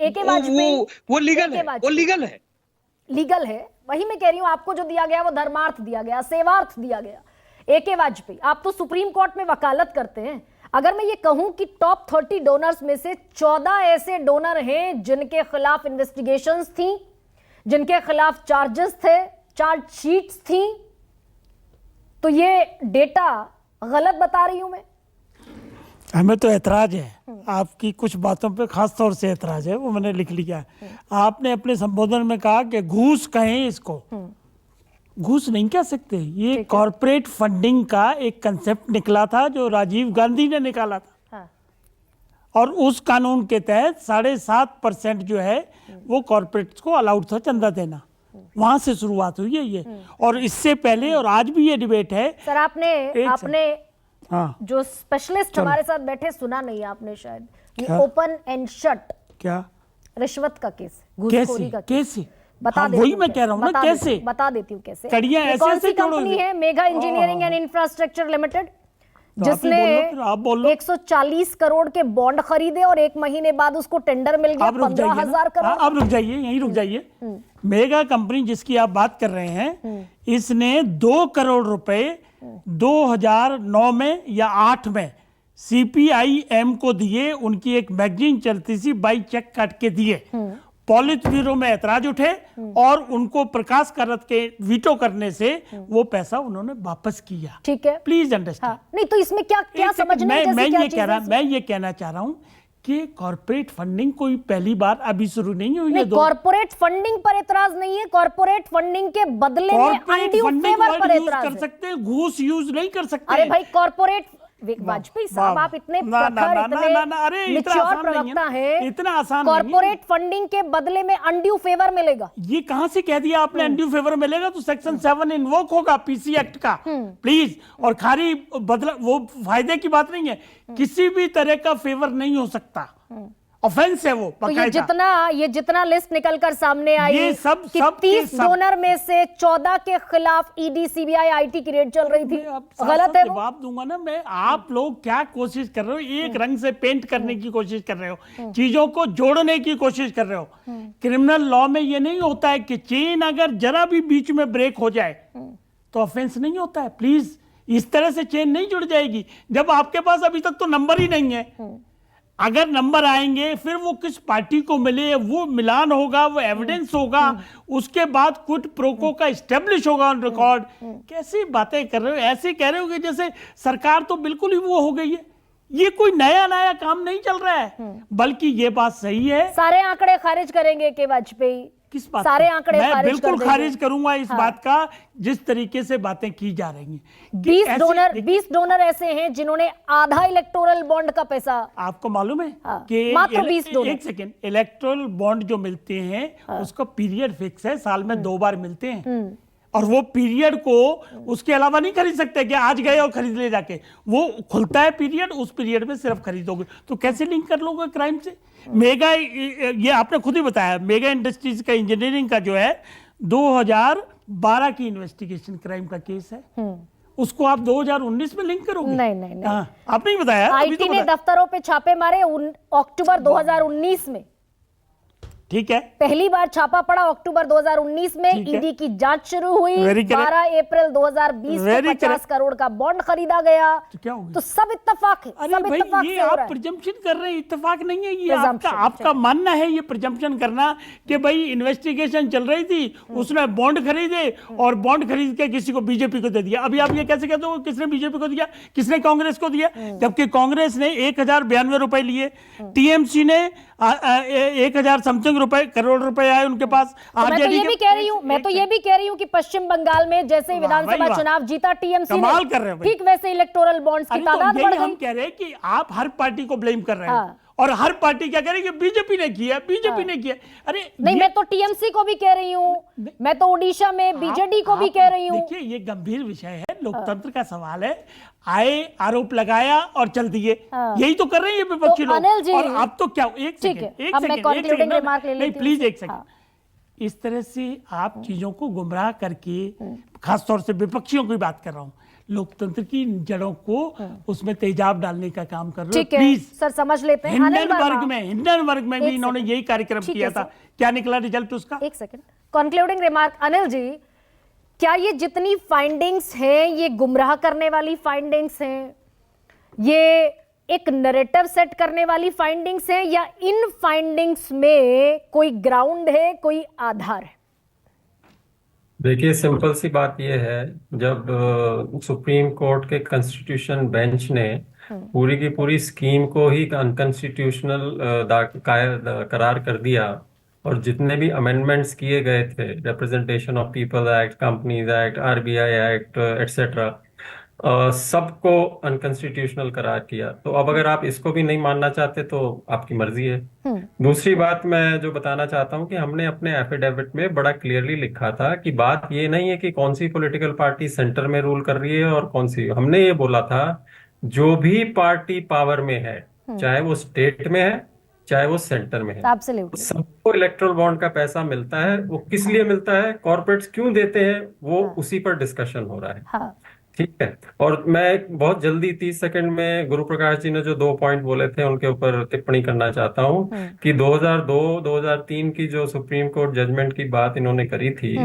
एके वाजपेयी, वो लीगल है, वो लीगल है, लीगल है। वही मैं कह रही हूं, आपको जो दिया गया वो धर्मार्थ दिया गया, सेवार्थ दिया गया। एके वाजपेयी, आप तो सुप्रीम कोर्ट में वकालत करते हैं। अगर मैं ये कहूं कि टॉप 30 डोनर्स में से 14 ऐसे डोनर हैं जिनके खिलाफ इन्वेस्टिगेशंस थी, जिनके खिलाफ चार्जेस थे, चार्जशीट्स थी, तो ये डेटा गलत बता रही हूं मैं? हमें तो ऐतराज है आपकी कुछ बातों पे, खास तौर से ऐतराज है, वो मैंने लिख लिया है। आपने अपने संबोधन में कहा कि घूस कहें इसको, घूस नहीं कह सकते। ये कॉरपोरेट फंडिंग का एक कंसेप्ट निकला था जो राजीव गांधी ने निकाला था। हाँ। और उस कानून के तहत 7.5% जो है वो कॉरपोरेट्स को अलाउड था चंदा देना। वहां से शुरुआत हुई है ये। और इससे पहले और आज भी ये डिबेट है। सर आपने हाँ, जो स्पेशलिस्ट हमारे साथ बैठे, सुना नहीं आपने शायद, ये ओपन एंड शट क्या रिश्वत का केस, घूसखोरी का केस। कैसे बता हाँ, देती वही हूँ मैं कह रहा हूँ ना, कैसे बता देती हूँ कैसे। कड़ियां ये ऐसे कौन ऐसे सी कंपनी है? Mega engineering and infrastructure limited, जिसने आप बोल लो। 140 करोड़ के बॉन्ड खरीदे और 1 महीने बाद उसको टेंडर मिल गया 15,000 करोड़। आप रुक जाइए, यहीं रुक जाइए। मेगा कंपनी जिसकी आप बात कर रहे हैं, इसने 2 करोड़ रुपए 2009 में या 8 में CPIM को दिए। उनकी एक मैगजीन चलती थी, बाई चेक काट के दिए। पॉलिट ब्यूरो में ऐतराज उठे और उनको प्रकाश कारात के वीटो करने से वो पैसा उन्होंने वापस किया। ठीक है, प्लीज अंडरस्टैंड। हाँ। नहीं तो इसमें क्या समझने जैसी क्या चीज़ है? मैं ये कहना चाह रहा हूं कि कॉर्पोरेट फंडिंग कोई पहली बार अभी शुरू नहीं हुई है। कॉर्पोरेट फंडिंग पर एतराज नहीं है, कॉर्पोरेट फंडिंग के बदले में अनड्यू फेवर पर एतराज कर सकते हैं, घूस यूज नहीं कर सकते। अरे भाई, कॉर्पोरेट वाजपेयी साहब, आप इतने प्रखर, इतने मैच्योर प्रवक्ता हैं, इतना आसान नहीं है। कॉर्पोरेट फंडिंग के बदले में अनड्यू फेवर मिलेगा, ये कहां से कह दिया आपने? अनड्यू फेवर मिलेगा तो सेक्शन 7 इन्वोक होगा PC एक्ट का, प्लीज। और खाली बदला वो फायदे की बात नहीं है, किसी भी तरह का फेवर नहीं हो सकता, ऑफेंस है वो। तो ये जितना लिस्ट निकलकर सामने आई, ये सब कि 30 डोनर में से 14 के खिलाफ ED CBI IT की रेड चल रही थी, गलत है वो? जवाब दूंगा ना मैं। आप लोग क्या कोशिश कर रहे हो? एक रंग से पेंट करने की कोशिश कर रहे हो, चीजों को जोड़ने की कोशिश कर रहे हो। क्रिमिनल लॉ में ये नहीं होता है कि चेन अगर जरा भी बीच में ब्रेक हो जाए तो ऑफेंस नहीं होता है। प्लीज, इस तरह से चेन नहीं जुड़ जाएगी जब आपके पास अभी तक तो नंबर ही नहीं है। अगर नंबर आएंगे फिर वो किस पार्टी को मिले, वो मिलान होगा, वो एविडेंस होगा, उसके बाद क्विड प्रोको का एस्टेब्लिश होगा ऑन रिकॉर्ड। कैसी बातें कर रहे हो? ऐसे कह रहे हो कि जैसे सरकार तो बिल्कुल ही वो हो गई है। ये कोई नया काम नहीं चल रहा है, बल्कि ये बात सही है। सारे आंकड़े खारिज करेंगे के वाजपेयी? किस बात? सारे आंकड़े मैं खारिज बिल्कुल कर खारिज करूंगा इस बात का, जिस तरीके से बातें की जा रही हैं। 20 डोनर ऐसे हैं जिन्होंने आधा इलेक्टोरल बॉन्ड का पैसा, आपको मालूम है कि मात्र 20 डोनर। एक सेकेंड, इलेक्टोरल बॉन्ड जो मिलते हैं उसका पीरियड फिक्स है, साल में 2 बार मिलते हैं। और वो पीरियड को उसके अलावा नहीं खरीद सकते कि आज गए और खरीद ले जाके। वो खुलता है पीरियड, उस पीरियड में सिर्फ खरीदोगे। तो कैसे लिंक कर लोगे क्राइम से? मेगा, ये आपने खुद ही बताया, मेगा इंडस्ट्रीज का इंजीनियरिंग का जो है 2012 की इन्वेस्टिगेशन क्राइम का केस है, उसको आप 2019 में लिंक करोगे? नहीं। हाँ, आपने ही बताया। IT ने दफ्तरों पे छापे मारे अक्टूबर 2019 में। ठीक है, पहली बार छापा पड़ा अक्टूबर 2019 में। ED की जांच शुरू हुई। 12 अप्रैल 2020 को 50 करोड़ का बॉन्ड खरीदा गया। तो क्या हो गया? तो सब इत्तेफाक है। अरे भाई, ये आप प्रिजम्पशन कर रहे हैं, इत्तेफाक नहीं है ये। आपका मानना है ये प्रिजम्पशन करना कि भाई इन्वेस्टिगेशन चल रही थी, उसने बॉन्ड खरीदे और बॉन्ड खरीद के किसी को बीजेपी को दे दिया। अभी आप ये कैसे कहते हो किसने बीजेपी को दिया, किसने कांग्रेस को दिया? जबकि कांग्रेस ने 1092 रुपए लिए, TMC ने 1000 समथिंग करोड़ रुपए आए उनके पास। मैं तो ये भी कह रही हूँ कि पश्चिम बंगाल में जैसे ही विधानसभा चुनाव जीता TMC ने, ठीक वैसे इलेक्टोरल बॉन्ड्स की तादाद बढ़ गई। हम कह रहे हैं कि आप हर पार्टी को ब्लेम कर रहे हैं और हर पार्टी क्या कह रही है कि बीजेपी ने किया, बीजेपी ने किया। अरे नहीं, मैं तो TMC को भी कह रही हूँ, मैं तो उड़ीसा में BJD को भी कह रही हूँ। देखिए, ये गंभीर विषय है, लोकतंत्र का सवाल है। आए, आरोप लगाया और चल दिए, यही तो कर रहे हैं विपक्षी लोग। और आप तो क्या, एक सेकंड, नहीं प्लीज एक सेकंड। इस तरह से आप चीजों को गुमराह करके, खासतौर से विपक्षियों की बात कर रहा हूं, लोकतंत्र की जड़ों को उसमें तेजाब डालने का काम कर रहे हो। ठीक है प्लीज, सर, समझ लेते हैं। अनिल वर्मा, हिंडनबर्ग में भी एक इन्होंने सेकंड। यही कार्यक्रम ठीक किया है था। सर। क्या निकला रिजल्ट उसका? एक second, concluding remark. Anil ji, क्या ये जितनी फाइंडिंग्स हैं ये गुमराह करने वाली फाइंडिंग्स हैं, ये एक नैरेटिव सेट करने वाली फाइंडिंग्स हैं, या इन फाइंडिंग्स में कोई ग्राउंड है, कोई आधार है? देखिए, सिंपल सी बात यह है, जब सुप्रीम कोर्ट के कॉन्स्टिट्यूशन बेंच ने पूरी की पूरी स्कीम को ही अनकॉन्स्टिट्यूशनल करार कर दिया, और जितने भी अमेंडमेंट्स किए गए थे, representation of people act, companies act, RBI act etcetera, सबको अनकॉन्स्टिट्यूशनल करार किया। तो अब अगर आप इसको भी नहीं मानना चाहते तो आपकी मर्जी है। दूसरी बात मैं जो बताना चाहता हूं कि हमने अपने एफिडेविट में बड़ा क्लियरली लिखा था कि बात ये नहीं है कि कौन सी पॉलिटिकल पार्टी सेंटर में रूल कर रही है और कौन सी। हमने ये बोला था जो भी पार्टी पावर में है, चाहे वो स्टेट में है चाहे वो सेंटर में है, एब्सोल्युटली, सबको इलेक्ट्रल बॉन्ड का पैसा मिलता है। वो किस लिए मिलता है, कॉर्पोरेट्स क्यों देते हैं, वो उसी पर डिस्कशन हो रहा है। हाँ, ठीक है। और मैं बहुत जल्दी 30 सेकंड में गुरु प्रकाश जी ने जो 2 पॉइंट बोले थे उनके ऊपर टिप्पणी करना चाहता हूं कि 2002-2003 की जो सुप्रीम कोर्ट जजमेंट की बात इन्होंने करी थी,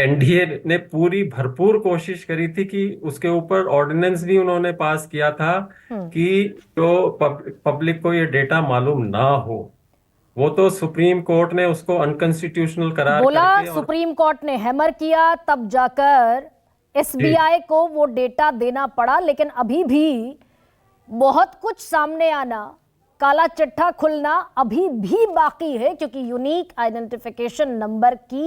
एनडीए ने पूरी भरपूर कोशिश करी थी कि उसके ऊपर ऑर्डिनेंस भी उन्होंने पास किया था कि जो पब्लिक को ये डेटा मालूम ना हो। वो तो सुप्रीम कोर्ट ने उसको अनकॉन्स्टिट्यूशनल करार बोला, करके सुप्रीम कोर्ट ने हैमर किया, तब जाकर एसबीआई को वो डेटा देना पड़ा। लेकिन अभी भी बहुत कुछ सामने आना, काला चिट्ठा खुलना अभी भी बाकी है, क्योंकि यूनिक आइडेंटिफिकेशन नंबर की